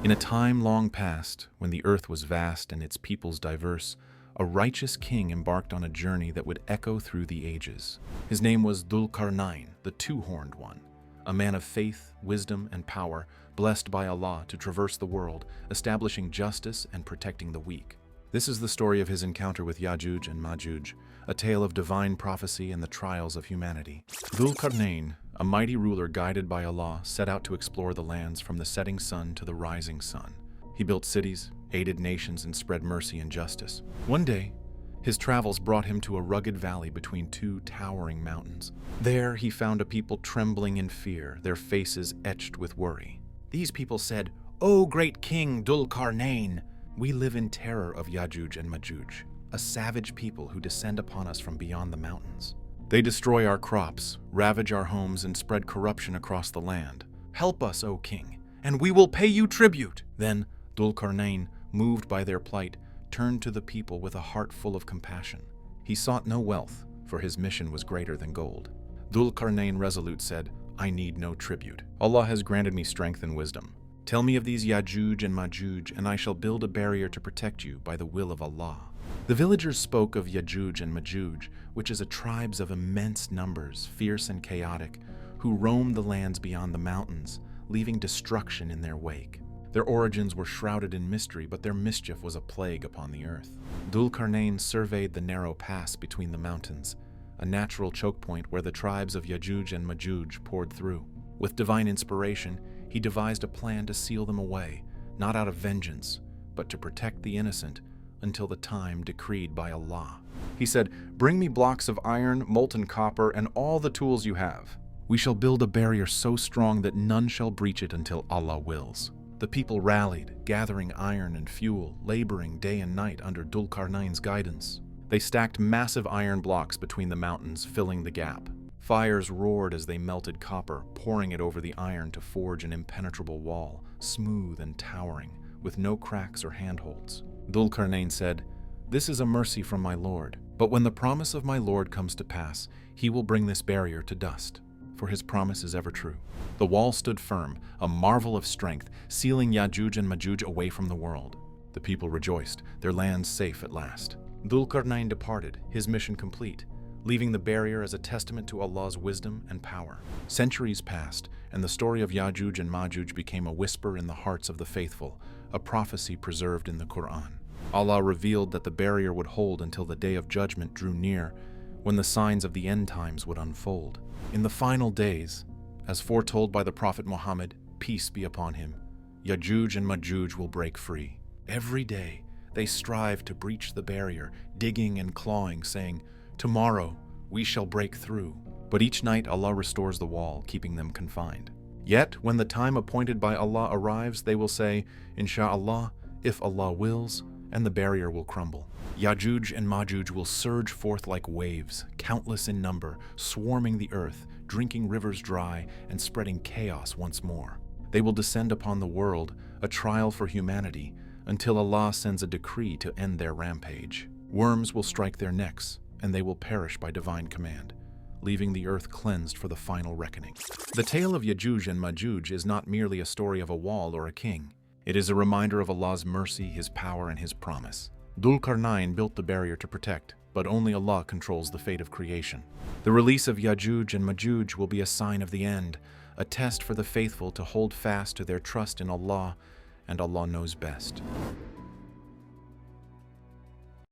In a time long past, when the earth was vast and its peoples diverse, a righteous king embarked on a journey that would echo through the ages. His name was Dhul-Qarnayn, the two-horned one, a man of faith, wisdom, and power, blessed by Allah to traverse the world, establishing justice and protecting the weak. This is the story of his encounter with Ya'juj and Ma'juj, a tale of divine prophecy and the trials of humanity. Dhul-Qarnayn, a mighty ruler guided by Allah, set out to explore the lands from the setting sun to the rising sun. He built cities, aided nations, and spread mercy and justice. One day, his travels brought him to a rugged valley between two towering mountains. There, he found a people trembling in fear, their faces etched with worry. These people said, "O great king Dhul-Qarnayn, we live in terror of Ya'juj and Ma'juj, a savage people who descend upon us from beyond the mountains. They destroy our crops, ravage our homes, and spread corruption across the land. Help us, O king, and we will pay you tribute." Then Dhul-Qarnayn, moved by their plight, turned to the people with a heart full of compassion. He sought no wealth, for his mission was greater than gold. Dhul-Qarnayn resolute said, "I need no tribute. Allah has granted me strength and wisdom. Tell me of these Ya'juj and Ma'juj, and I shall build a barrier to protect you by the will of Allah." The villagers spoke of Ya'juj and Ma'juj, which is a tribes of immense numbers, fierce and chaotic, who roamed the lands beyond the mountains, leaving destruction in their wake. Their origins were shrouded in mystery, but their mischief was a plague upon the earth. Dhul-Qarnayn surveyed the narrow pass between the mountains, a natural choke point where the tribes of Ya'juj and Ma'juj poured through. With divine inspiration, he devised a plan to seal them away, not out of vengeance, but to protect the innocent until the time decreed by Allah. He said, "Bring me blocks of iron, molten copper, and all the tools you have. We shall build a barrier so strong that none shall breach it until Allah wills." The people rallied, gathering iron and fuel, laboring day and night under Dhul-Qarnayn's guidance. They stacked massive iron blocks between the mountains, filling the gap. Fires roared as they melted copper, pouring it over the iron to forge an impenetrable wall, smooth and towering, with no cracks or handholds. Dhul-Qarnayn said, "This is a mercy from my Lord, but when the promise of my Lord comes to pass, he will bring this barrier to dust, for his promise is ever true." The wall stood firm, a marvel of strength, sealing Ya'juj and Ma'juj away from the world. The people rejoiced, their lands safe at last. Dhul-Qarnayn departed, his mission complete, leaving the barrier as a testament to Allah's wisdom and power. Centuries passed, and the story of Ya'juj and Ma'juj became a whisper in the hearts of the faithful, a prophecy preserved in the Quran. Allah revealed that the barrier would hold until the day of judgment drew near, when the signs of the end times would unfold. In the final days, as foretold by the Prophet Muhammad, peace be upon him, Ya'juj and Ma'juj will break free. Every day, they strive to breach the barrier, digging and clawing, saying, "Tomorrow we shall break through." But each night Allah restores the wall, keeping them confined. Yet, when the time appointed by Allah arrives, they will say, "Insha'Allah, if Allah wills," and the barrier will crumble. Ya'juj and Ma'juj will surge forth like waves, countless in number, swarming the earth, drinking rivers dry, and spreading chaos once more. They will descend upon the world, a trial for humanity, until Allah sends a decree to end their rampage. Worms will strike their necks, and they will perish by divine command, leaving the earth cleansed for the final reckoning. The tale of Ya'juj and Ma'juj is not merely a story of a wall or a king. It is a reminder of Allah's mercy, his power, and his promise. Dhul-Qarnayn built the barrier to protect, but only Allah controls the fate of creation. The release of Ya'juj and Ma'juj will be a sign of the end, a test for the faithful to hold fast to their trust in Allah, and Allah knows best.